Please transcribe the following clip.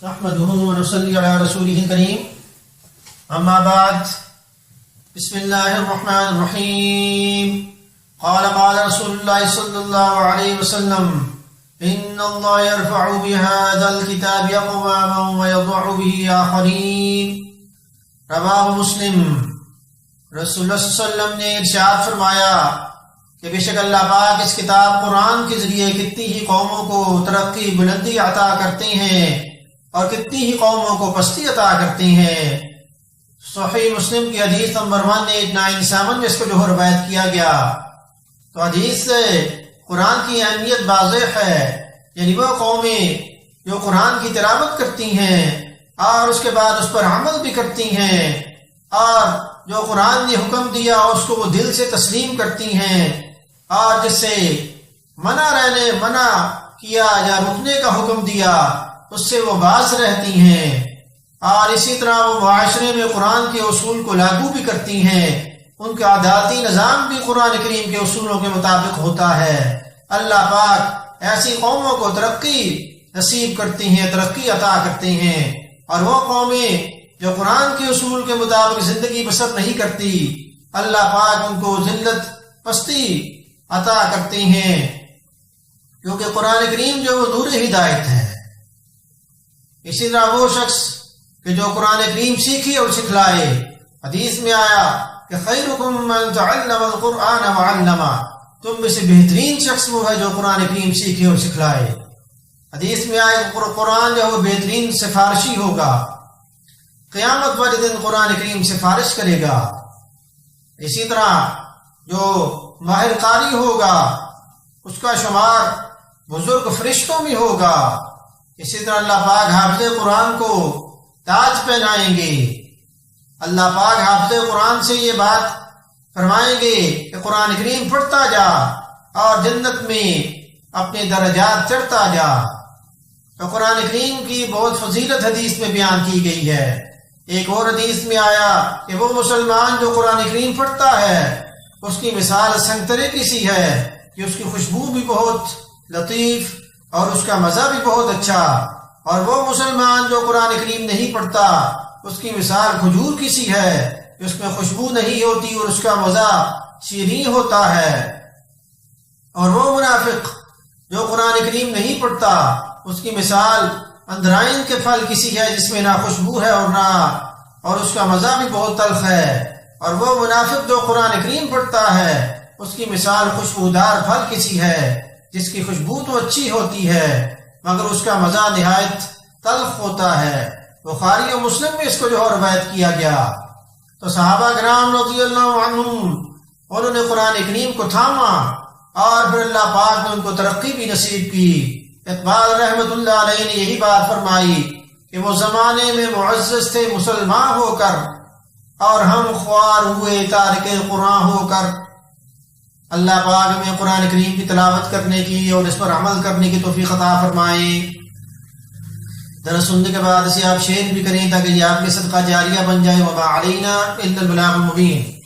نحمده ونصلي على رسوله الكريم اما بعد بسم الله الرحمن الرحيم قال رسول الله صلى الله عليه وسلم ان الله يرفع بهذا الكتاب اقواما ويضع به آخرين رواه مسلم۔ رسول اللہ صلی اللہ علیہ وسلم نے ارشاد فرمایا کہ بے شک اللہ پاک اس کتاب قرآن کے ذریعے کتنی ہی قوموں کو ترقی بلندی عطا کرتے ہیں اور کتنی ہی قوموں کو پستی عطا کرتے ہیں۔ صحیح مسلم کی حدیث نمبر 1897 میں اس کو جو روایت کیا گیا، تو حدیث سے قرآن کی اہمیت واضح ہے، یعنی وہ قومیں جو قرآن کی تلاوت کرتی ہیں اور اس کے بعد اس پر عمل بھی کرتی ہیں اور جو قرآن نے حکم دیا اس کو وہ دل سے تسلیم کرتی ہیں اور جس سے منع کیا یا رکنے کا حکم دیا اس سے وہ باز رہتی ہیں، اور اسی طرح وہ معاشرے میں قرآن کے اصول کو لاگو بھی کرتی ہیں، ان کا عدالتی نظام بھی قرآن کریم کے اصولوں کے مطابق ہوتا ہے۔ اللہ پاک ایسی قوموں کو ترقی نصیب کرتے ہیں، ترقی عطا کرتے ہیں، اور وہ قومیں جو قرآن کے اصول کے مطابق زندگی بسر نہیں کرتی، اللہ پاک ان کو ذلت پستی عطا کرتے ہیں، کیونکہ قرآن کریم جو وہ نور ہدایت ہے۔ اسی طرح وہ شخص کہ جو قرآن کریم سیکھے اور سکھلائے، حدیث میں آیا کہ خیرکم من تعلم القرآن وعلمہ، تم میں سے بہترین شخص وہ ہے جو قرآن کریم سیکھے اور سکھلائے۔ حدیث میں آیا کہ قرآن جو وہ بہترین سفارشی ہوگا، قیامت والے دن قرآن کریم سفارش کرے گا۔ اسی طرح جو ماہر قاری ہوگا اس کا شمار بزرگ فرشتوں میں ہوگا۔ اسی طرح اللہ پاک حافظ قرآن کو تاج پہنائیں گے۔ اللہ پاک حافظ قرآن سے یہ بات فرمائیں گے کہ قرآن کریم پڑھتا جا اور جنت میں اپنے درجات چڑھتا جا۔ تو قرآن کریم کی بہت فضیلت حدیث میں بیان کی گئی ہے۔ ایک اور حدیث میں آیا کہ وہ مسلمان جو قرآن کریم پڑھتا ہے اس کی مثال سنگترے کی سی ہے کہ اس کی خوشبو بھی بہت لطیف اور اس کا مزہ بھی بہت اچھا، اور وہ مسلمان جو قرآن کریم نہیں پڑھتا اس کی مثال کھجور کی سی ہے کہ اس میں خوشبو نہیں ہوتی اور اس کا مزہ شیریں ہوتا ہے۔ اور وہ منافق جو قرآن کریم نہیں پڑھتا اس کی مثال اندرائن کے پھل کسی ہے جس میں نہ خوشبو ہے اور اس کا مزہ بھی بہت تلخ ہے۔ اور وہ منافق جو قرآن کریم پڑھتا ہے اس کی مثال خوشبودار پھل کسی ہے جس کی خوشبو تو اچھی ہوتی ہے مگر اس کا مزہ نہایت تلخ ہوتا ہے۔ بخاری و مسلم میں اس کو جو روایت کیا گیا۔ تو صحابہ کرام رضی اللہ عنہم انہوں نے قرآن کریم کو تھاما اور پھر اللہ پاک نے ان کو ترقی بھی نصیب کی۔ اقبال رحمت اللہ علیہ نے یہی بات فرمائی کہ وہ زمانے میں معزز تھے مسلمان ہو کر اور ہم خوار ہوئے تارک قرآن ہو کر۔ اللہ پاک میں قرآن کریم کی تلاوت کرنے کی اور اس پر عمل کرنے کی توفیق عطا فرمائیں۔ ذرا سننے کے بعد اسے آپ شیئر بھی کریں تاکہ یہ آپ کے صدقہ جاریہ بن جائے۔ وما علینا الا البلاغ المبین۔